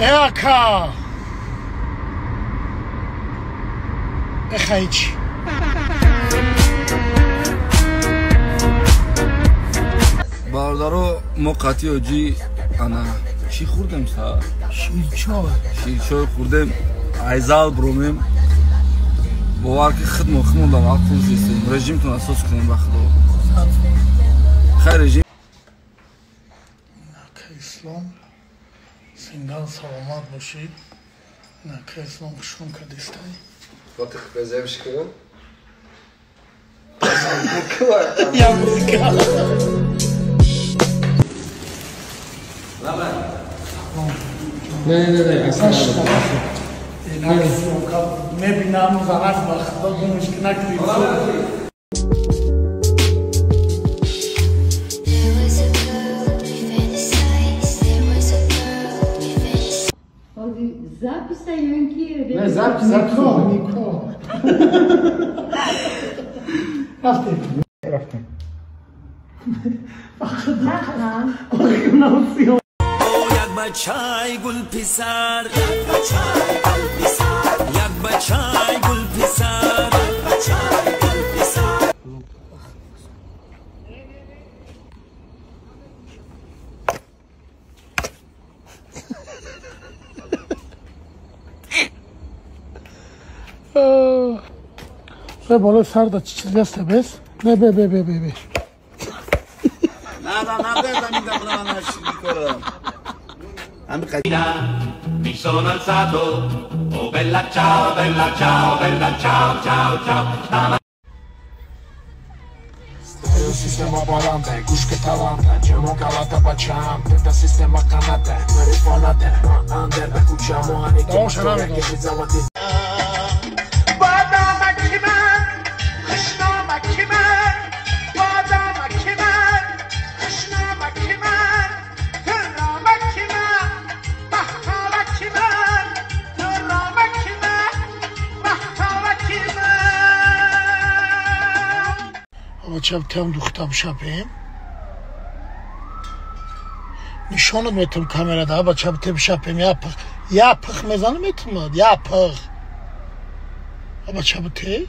Eka. Echaichi. Bardarı muqati oji ana çi khurdem sa şirçoy khurdem ayzal bromim باور که خود مخمون در حال پول زیستیم رژیمتون اساس کنیم بخدا خیر رژیم نکه اسلام زندان سلامت باشید نکه اسلام خوشون کردیستایی وقتی بزرگش کنم یا موزیکا نه اصلا میبینم زنک بخدا مشکنک بیزو Записаем ki. Ne zapis Niko. Rafte. Rafte. یک بچای گل پسر یک بچای گل پسر یک بچای گل پسر بچای گل پسر به بالا سر دا چی چیزی هسته بس؟ نه به نه زمین دقیقا من هرچی کنم Mi sono alzato, oh bella ciao, bella ciao, bella ciao, ciao, ciao. Stereo sistema volante, gushke talante, Cemo kalata bacham, tenta sistema kanate, marifonate, under da kuchamo hani ke zavati. چپ تم دختم شپیم نشانت میتم کامرا دا با چپ تم شپیم یا پخ میزنم میتم یا پخ با چپ تی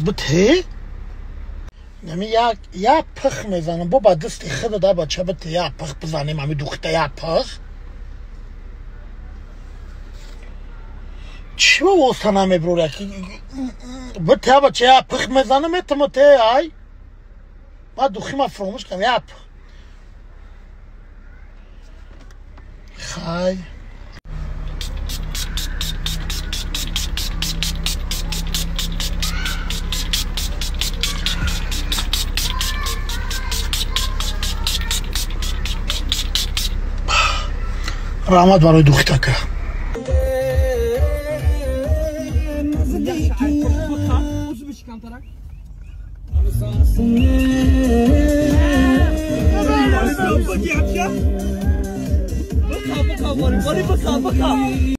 bu تی نمی یا پخ میزنم با دستی خود دا با چپ تی یا پخ بزنیم همی دخته یا پخ چی با وستانه میبروره که به تی با چه یا پخ میزنم میتم تی ای ما دوخی ما فراموش کنم یا پخ خای رحمت برای دختکه بکا